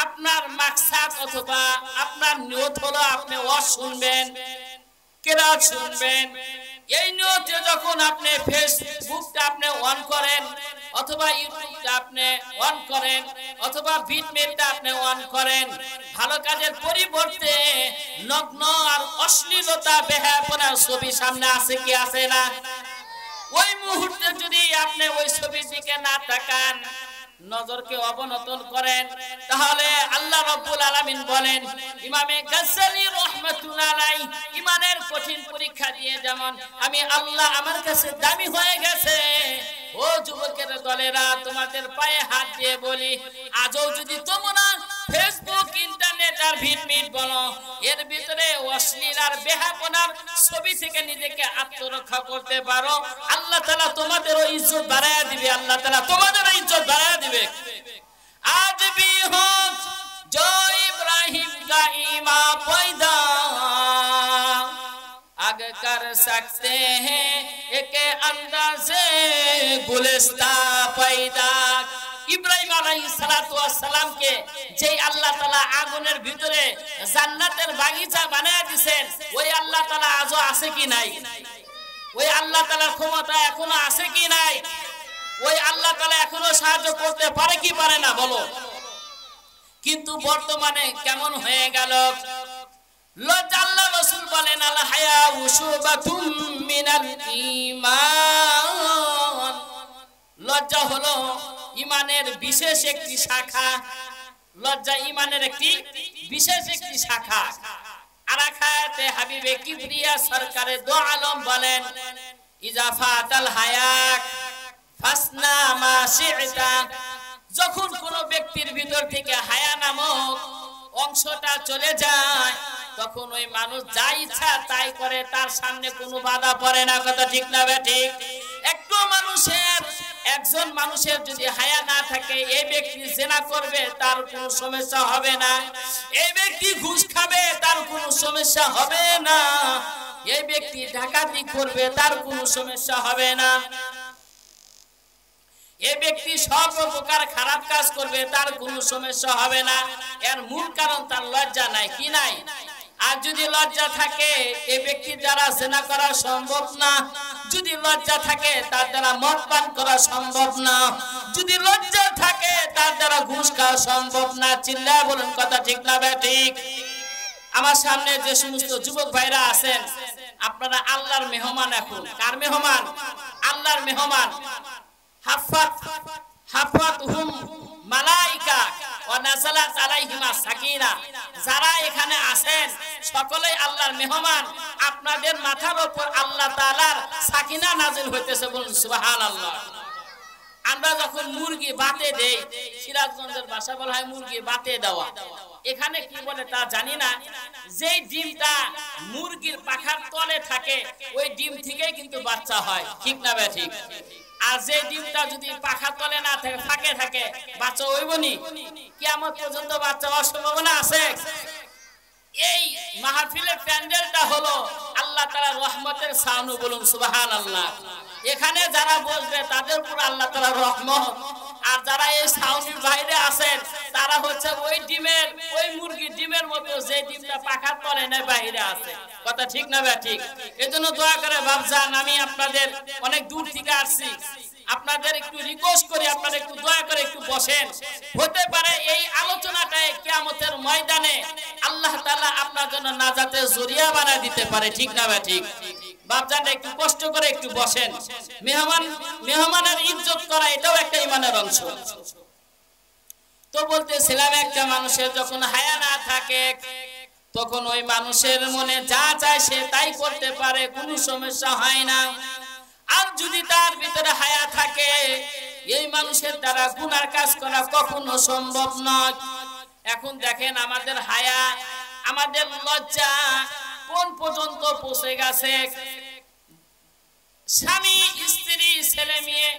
আপনার মাকসাদ অথবা আপনার নিয়ত হলো আপনি ওয়াজ শুনবেন, কেরাত শুনবেন। এই নিয়তে যখন আপনি ফেসবুকটা আপনি অন করেন অথবা ইউটিউবটা আপনি অন করেন অথবা ভিডিওটা আপনি অন করেন, ভালো কাজের পরিবর্তে নগ্ন আর অশ্লীলতা বেহায়াপনার ছবি সামনে আছে কি আছে না? ওই মুহূর্তে যদি আপনি ওই ছবির দিকে না তাকান, নজরকে অবনতন করেন, তাহলে আল্লাহ রাব্বুল আলামিন বলেন, ইমামে গাজ্জালি রাহমাতুল্লাহ আলাইহি ঈমানের কঠিন পরীক্ষা দিয়ে যেমন আমি আল্লাহ আমার কাছে দামি হয়ে গেছে, ও যুবকের দলেরা তোমাদের পায়ে হাত দিয়ে বলি, আজও যদি তোমরা ফেসবুক ইন্টারনেট আর ভিডিও বলো এর ভিতরে অশ্লীল আর বেহাপনার ছবি থেকে নিজেকে আত্মরক্ষা করতে পারো, আল্লাহ তাআলা তোমাদেরও ইজ্জত বাড়ায়া দিবে। আল্লাহ তাআলা তোমাদেরও ইজ্জত বাড়ায়া দিবে। আজ भी हो जो इब्राहिम का ईमान पैदा आग कर सकते हैं एक अंदाज़े गुलिस्ता पैदा। ইব্রাহিম আলাইহিস সালাতু ওয়াস সালামকে যে আল্লাহ তাআলা আগুনের ভিতরে জান্নাতের বাগিচা বানায়া দিবেন, ওই আল্লাহ তাআলা আজও আছে কি নাই? ওই আল্লাহ তাআলার ক্ষমতা এখনো আছে কি নাই? ওই আল্লাহ তাআলা এখনো সাহায্য করতে পারে কি পারে না বলো? কিন্তু বর্তমানে কেমন হয়ে গেল? লজ্জা, আল্লাহ রাসূল বলেন আল হায়া উশুবাতুম মিনাল ঈমান। লজ্জা হলো ঈমানের বিশেষ একটি শাখা। লজ্জা ঈমানের একটি বিশেষ একটি শাখা। আরাকাতে হাবিবে কিবরিয়া সরকারে দো আলম বলেন, ইজাফাতাল হায়া ফাসনা মা শি'তা। যখন কোন ব্যক্তির ভিতর থেকে হায়া নামক অংশটা চলে যায় তখন ওই মানুষ যা ইচ্ছা তাই করে, তার সামনে কোনো বাধা পড়ে না। কথা ঠিক না ঠিক? একজন মানুষের যদি হায়া না থাকে, এই ব্যক্তি জিনা করবে তার কোনো সমস্যা হবে না, এই ব্যক্তি ঘুষ খাবে তার কোনো সমস্যা হবে না, এই ব্যক্তি ডাকাতি করবে তার কোনো সমস্যা হবে না, এই ব্যক্তি সব প্রকার খারাপ কাজ করবে তার কোনো সমস্যা হবে না। এর মূল কারণ তার লজ্জা নাই। কি নাই? আর যদি লজ্জা থাকে এই ব্যক্তির দ্বারা জিনা করা সম্ভব না, যদি লজ্জা থাকে তার দ্বারা মদ পান করা সম্ভব না, যদি লজ্জা থাকে তার দ্বারা ঘুষ খাওয়া সম্ভব না। চিল্লায় বলুন কথা ঠিক না ঠিক? আমার সামনে যে সমস্ত যুবক ভাইরা আছেন, আপনারা আল্লাহর মেহমান। এখন কার মেহমান? আল্লাহর মেহমান। হাফাতুহুম মালাইকা ওয়া নাযালাত আলাইহিমা সাকিনা। যারা এখানে আছেন সকলেই আল্লাহর মেহমান। আপনাদের মাথার উপর আল্লাহ তাআলার সাকিনা নাযিল হইতেছে। বলুন সুবহানাল্লাহ। আমরা যখন মুরগি বাতে দেই, সিরাজগঞ্জের ভাষা বলা হয় মুরগি বাতে দেওয়া, এখানে কি বলে তা জানি না, যেই ডিমটা মুরগির পাখার তলে থাকে ওই ডিম থেকেই কিন্তু বাচ্চা হয়। ঠিক না বে ঠিক? আর যে ডিমটা যদি পাখার তলে না থাকে, ফাঁকে থাকে, বাচ্চা হইবনি। কিয়ামত পর্যন্ত বাচ্চা হওয়ার সম্ভাবনা আছে? এই মাহফিলের প্যান্ডেলটা হলো আল্লাহ তাআলার রহমতের ছাউনি, বলুন সুবহানাল্লাহ। এখানে যারা বসবে তাদের উপর আল্লাহ তাআলার রহমত, আর যারা এই ছাউনির বাইরে আছেন তারা হচ্ছে ওই ডিমের, ওই মুরগির ডিমের মতো, যে ডিমটা পাখার তলে না বাইরে আছে। কথা ঠিক না ভাই? ঠিক। এজন্য দয়া করে বাপজান, আমি আপনাদের অনেক দূর থেকে আসছি, আপনাদের একটু রিকোয়েস্ট করি, আপনারা একটু দয়া করে একটু বসেন। হতে পারে এই আলোচনাটাই কিয়ামতের ময়দানে আল্লাহ তাআলা আপনার জন্য নাজাতের জরিয়া বানায় দিতে পারে। ঠিক না ভাই? ঠিক। বাপজান একটু কষ্ট করে একটু বসেন। মেহমানের ইজ্জত করা এটাও একটা ঈমানের অংশ। তো বলতেছিলাম, একটা মানুষের যখন হায়া না থাকে তখন ওই মানুষের মনে যা চায় সে তাই করতে পারে, কোনো সমস্যা হয় না। আর যদি তার ভিতরে হায়া থাকে, এই মানুষের দ্বারা গুনার কাজ করা কখনো সম্ভব নয়। এখন দেখেন আমাদের হায়া, আমাদের লজ্জা কোন পর্যন্ত পৌঁছে গেছে। স্বামী স্ত্রী ছেলে মেয়ে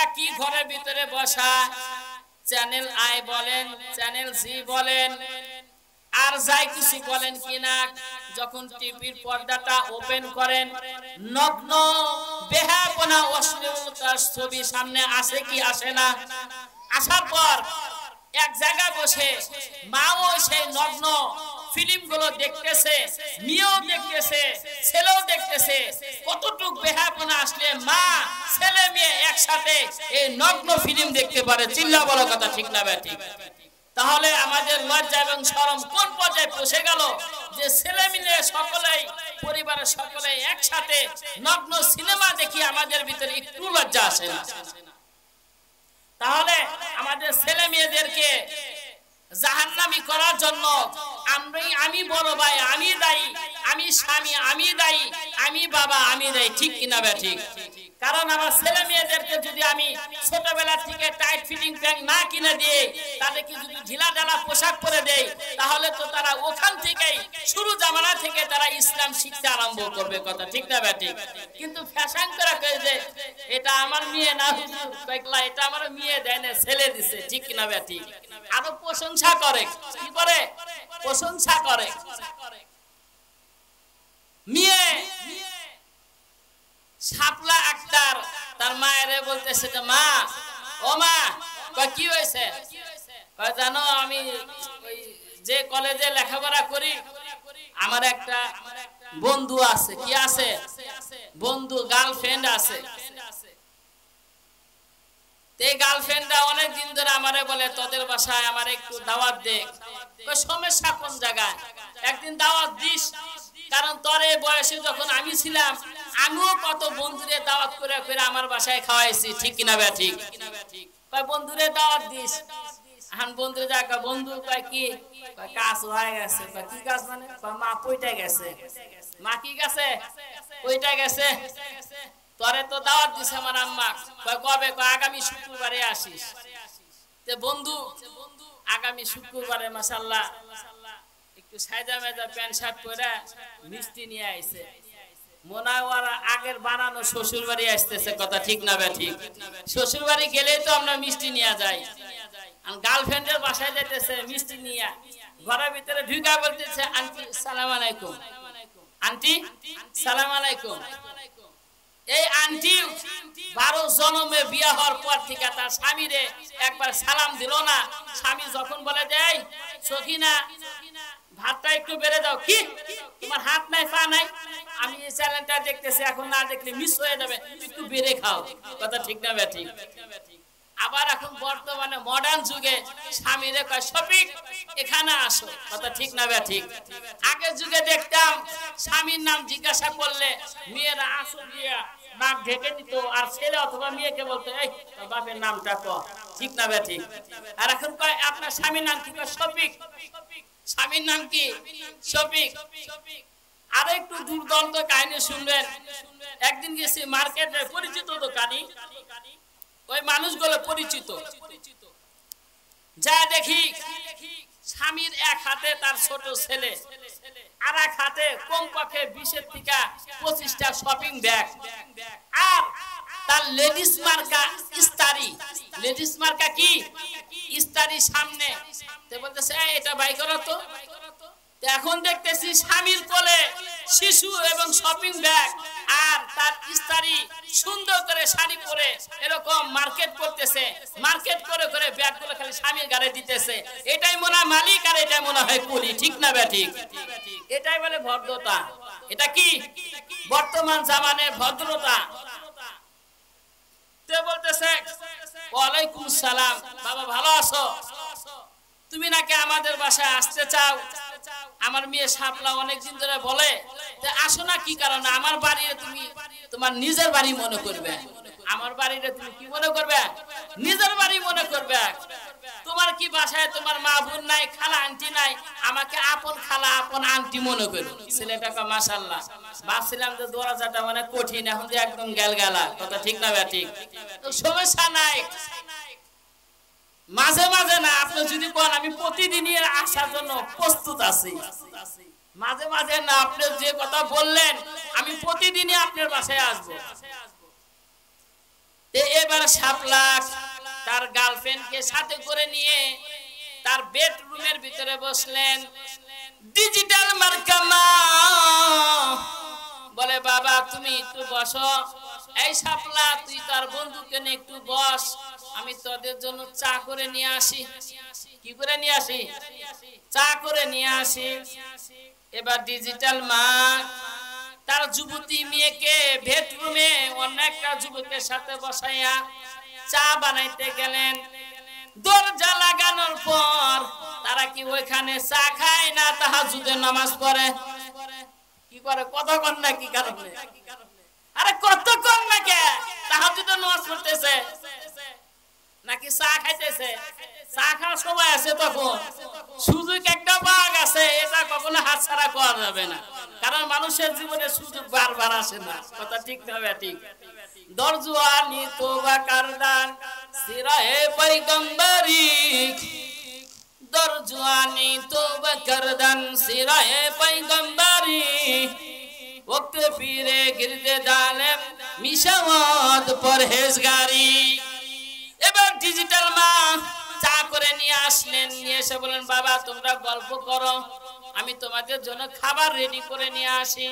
একই ঘরের ভিতরে বসা, চ্যানেল আই বলেন, চ্যানেল জি বলেন, আর যাই কিছু বলেন কিনা, যখন টিভির পর্দাটা ওপেন করেন, নগ্ন বেহায়াপনা অশ্লীলতার ছবি সামনে আসে কি আসে না? আসার পর এক জায়গায় বসে মাও সেই নগ্ন ফিল্ম গুলো দেখতেছে, মেয়েও দেখতেছে, ছেলেও দেখতেছে। কতটুক বেহায়াপনা আসলে মা ছেলে মেয়ে একসাথে এই নগ্ন ফিল্ম দেখতে পারে? চিল্লা বড় কথা ঠিক না ভাই? ঠিক। তাহলে আমাদের লজ্জা এবং শরম কোন পর্যায়ে পৌঁছে গেল যে ছেলে মিলে সকলেই, পরিবারের সকলেই একসাথে নগ্ন সিনেমা দেখি আমাদের ভিতরে একটু লজ্জা আসে না। তাহলে আমাদের ছেলে মেয়েদেরকে জাহান্নামী করার জন্য আমি বড় ভাই আমি দায়ী, আমি স্বামী আমি দায়ী, আমি বাবা আমি দায়ী। ঠিক কিনা ভাই? ঠিক। কারণ আমার ছেলে মেয়েদেরকে যদি আমি ছোটবেলা থেকে টাইট ফিটিং প্যান্ট না কিনে দিই, তাদেরকে যদি ঢিলা ঢালা পোশাক পরে দেই, তাহলে তো তারা ওখান থেকেই শুরু জামানা থেকে তারা ইসলাম শিখতে আরম্ভ করবে। কথা ঠিক না ভাই? ঠিক। কিন্তু ফ্যাশন করে কয় যে এটা আমার মেয়ে না হুজুর, কইলা এটা আমার মেয়ে দেয় না, ছেলে দিছে। ঠিক কিনা ভাই? ঠিক। আরো প্রশংসা করে, কি করে? প্রশংসা করে। মেয়ে শাপলা আক্তার তার মায়েরে বলতেছে যে মা, ও মা, কয় কি হয়েছে? কয় জানো আমি ওই যে কলেজে লেখাপড়া করি, আমার একটা বন্ধু আছে। কি আছে? বন্ধু, গার্লফ্রেন্ড আছে। এই গার্লফ্রেন্ডটা অনেক দিন ধরে আমারে বলে তোদের বাসায় আমার একটু দাওয়াত দে। সমস্যা কোন জায়গায়? একদিন দাওয়াত দিস, কারণ তোর এই বয়সে যখন আমি ছিলাম আমিও কত বন্ধুরে দাওয়াত করে করে আমার বাসায় খাওয়াইছি। ঠিক কিনা ভাই? ঠিক। কয় বন্ধুরে দাওয়াত দিস। এখন বন্ধু দেখা, বন্ধু কয় কি? কয় কাজ হয়ে গেছে। কয় কি কাজ মানে? কয় মা পইটা গেছে। মা কি গেছে? পইটা গেছে। তোরে তো দাওয়াত দিছে আমার আম্মা। কয় কবে? কয় আগামী শুক্রবারে আসিস। তে বন্ধু আগামী শুক্রবারে মাশাআল্লাহ একটু সাজা মেজা প্যান্ট শার্ট পরে মিষ্টি নিয়ে আইছে। মনে হয় ওরা আগের বানানো শ্বশুর বাড়ি আসতেছে। কথা ঠিক না ভাই? ঠিক। শ্বশুর বাড়ি গেলেই তো আমরা মিষ্টি নিয়ে যাই। আর গার্লফ্রেন্ডের বাসায় যাইতেছে মিষ্টি নিয়ে, ঘরের ভিতরে ঢুকা বলতেছে আন্টি সালাম আলাইকুম, আন্টি সালাম আলাইকুম। এই আন্টি 12 জন্মে বিয়ে হওয়ার পর থেকে তার স্বামীরে একবার সালাম দিল না। স্বামী যখন বলে দেয় সখিনা ভাতটা একটু বেড়ে দাও, কি তোমার হাত নাই পা নাই? আমি এই চ্যানেলটা দেখতেছি, এখন না দেখলে মিস হয়ে যাবে, একটু বেড়ে খাও। কথা ঠিক না ভাই? ঠিক। আবার এখন বর্তমানে মডার্ন যুগে স্বামীরে কয় শফিক এখানে আসো। কথা ঠিক না ভাই? ঠিক। আগের যুগে দেখতাম স্বামীর নাম জিজ্ঞাসা করলে মেয়েরা আসো দিয়া নাক ঢেকে দিত, আর ছেলে অথবা মেয়েকে বলতো এই বাপের নামটা ক। ঠিক না ভাই? ঠিক। আর এখন কয় আপনার স্বামীর নাম কি? কয় শফিক। স্বামীর নাম কি? শফিক। আরো একটু দুর্দান্ত কাহিনী শুনবেন। একদিন গেছি মার্কেটে, পরিচিত দোকানি, ওই মানুষগুলো পরিচিত, যা দেখি স্বামীর এক হাতে তার ছোট ছেলে, আর এক হাতে কমপক্ষে 20 থেকে 25টা শপিং ব্যাগ, আর তার লেডিস মার্কা ইস্তারি। লেডিস মার্কা কি? ইস্তারি সামনে। তে বলতেছে এটা বাই করো তো। এখন দেখতেছি স্বামীর কোলে শিশু এবং শপিং ব্যাগ, আর তার স্ত্রী সুন্দর করে শাড়ি পরে এরকম মার্কেট করতেছে, মার্কেট করে করে ব্যাগগুলো খালি স্বামীর গাড়ি দিতেছে। এটাই মনে হয় মালিক, আর এটাই মনে হয় কুলি, ঠিক না ব্যাঠিক? এটাই বলে ভদ্রতা। এটা কি বর্তমান জামানের ভদ্রতা? তে বলতেছে ওয়ালাইকুম সালাম, বাবা ভালো আছো? তুমি নাকি আমাদের বাসায় আসতে চাও? আমার মেয়ে শাপলা অনেকদিন ধরে বলে, আসো না, কি কারণে? আমার বাড়ি তুমি তোমার নিজের বাড়ি মনে করবে। আমার বাড়িটা তুমি কি মনে করবে? নিজের বাড়ি মনে করবে। তোমার কি বাসায় তোমার মা বোন নাই, খালা আন্টি নাই? আমাকে আপন খালা আপন আন্টি মনে করো। ছেলেটাকে মাশাআল্লাহ, ভাবছিলাম যে দরজাটা মানে কঠিন, এখন যে একদম গেলগেলা। কথা ঠিক না ব্যাঠিক? সমস্যা নাই, মাঝে মাঝে না, আপনি যদি কোন আমি প্রতিদিনই আসার জন্য প্রস্তুত আছি। মাঝে মাঝে না, আপনি যে কথা বললেন আমি প্রতিদিনই আপনার বাসায় আসবো। এবার শাপলা তার গার্লফ্রেন্ডকে সাথে করে নিয়ে তার বেডরুমের ভিতরে বসলেন। ডিজিটাল মার্কামা বলে, বাবা তুমি একটু বসো। এই শাপলা, তুই তার বন্ধুকে নিয়ে একটু বস, আমি তোদের জন্য চা করে নিয়ে আসি। কি করে নিয়ে আসি? চা করে নিয়ে আসি। এবার ডিজিটাল মা তার যুবতী মেয়েকে বেডরুমে অনেকটা যুবকের সাথে বসাইয়া চা বানাইতে গেলেন। দরজা লাগানোর পর তারা কি ওইখানে চা খায় না তাহাজ্জুদের নামাজ পড়ে? কি করে? কতক্ষণ না? কি কারণে? আরে কতক্ষণ নাকি তাহাজ্জুদের নামাজ পড়তেছে নাকি চা খাইতেছে? চা খাওয়ার সময় আছে, তখন সুযোগ একটা বাঘ আছে, এটা কখনো হাতছাড়া করা যাবে না, কারণ মানুষের জীবনে সুযোগ বারবার আসে না। কথা ঠিক না ব্যাঠিক? দরজওয়ানি তোবা কারদান সিরায়ে পয়গম্বরি, দরজওয়ানি তোবা কারদান সিরায়ে পয়গম্বরি, ওক্তে পীরে গিরদে জালেম মিশাওয়াত পরহেজগারি। এবার ডিজিটাল মা চা করে নিয়ে আসলেন, নিয়ে এসে বলেন, বাবা তোমরা গল্প করো, আমি তোমাদের জন্য খাবার রেডি করে নিয়ে আসি।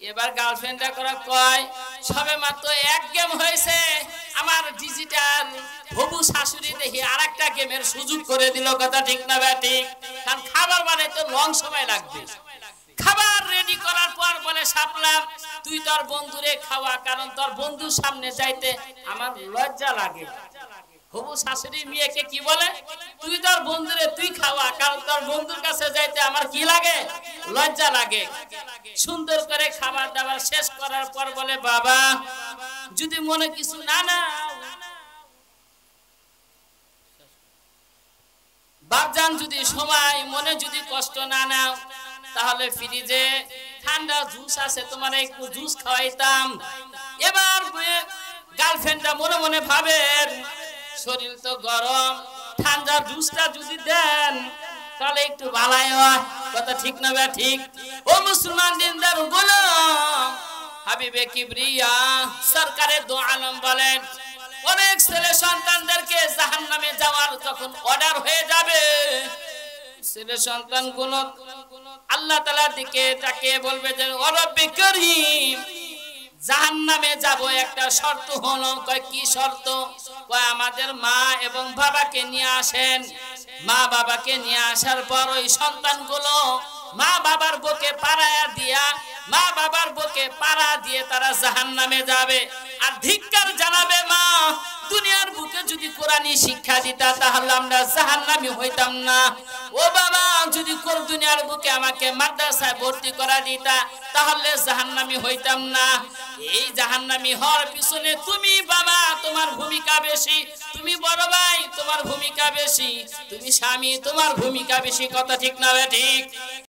এবার গার্লফ্রেন্ডটা করে কয়, সবে মাত্র এক গেম হয়েছে, আমার ডিজিটাল হবু শাশুড়ি দেখি আরেকটা গেমের সুযোগ করে দিল। কথা ঠিক না ব্যাঠিক? কারণ খাবার বানাইতে লং সময় লাগবে। খাবার রেডি করার পর বলে, শাপলা তুই তোর বন্ধুরে খাওয়া, কারণ তোর বন্ধুর সামনে যাইতে আমার লজ্জা লাগে। হবু শাশুড়ি মেয়েকে কি বলে? তুই তোর বন্ধুরে তুই খাওয়া, কারণ তোর বন্ধুর কাছে যাইতে আমার কি লাগে? লজ্জা লাগে। সুন্দর করে খাবার দাবার শেষ করার পর বলে, বাবা যদি মনে কিছু না নাও, বাপজান যদি সময় মনে যদি কষ্ট না নাও, তাহলে ফ্রিজে ঠান্ডা জুস আছে, তোমার একটু জুস খাওয়াইতাম। এবার গার্লফ্রেন্ডটা মনে মনে ভাবেন, শরীর তো গরম, ঠান্ডা জুসটা যদি দেন তাহলে একটু ভালাই হয়। কথা ঠিক না ব্যাঠিক? ও মুসলমান দিনদার গোলাম হাবিবে কিবরিয়া সরকারের দো আলম বলেন, অনেক ছেলে সন্তানদেরকে জাহান্নামে যাওয়ার যখন অর্ডার হয়ে যাবে, ছেলে সন্তানগুলো আল্লাহ তাআলার দিকে তাকিয়ে বলবে যে ও রব্বে করিম, জাহান্নামে যাব, একটা শর্ত হলো। কয় কি শর্ত? কয় আমাদের মা এবং বাবাকে নিয়ে আসেন। মা বাবাকে নিয়ে আসার পর ওই সন্তানগুলো মা বাবার বুকে পাড়ায়া দিয়া, মা বাবার বুকে পাড়া দিয়ে তারা জাহান্নামে যাবে। আর ধিক্কার জানাবে, মা দুনিয়ার বুকে যদি কোরআনী শিক্ষা দিতা তাহলে আমরা জাহান্নামী হইতাম না। ও বাবা যদি কোন দুনিয়ার বুকে আমাকে মাদ্রাসায় ভর্তি করা দিতা তাহলে জাহান্নামী হইতাম না। এই জাহান্নামী হওয়ার পিছনে তুমি বাবা তোমার ভূমিকা বেশি, তুমি বড় ভাই তোমার ভূমিকা বেশি, তুমি স্বামী তোমার ভূমিকা বেশি। কথা ঠিক না ঠিক?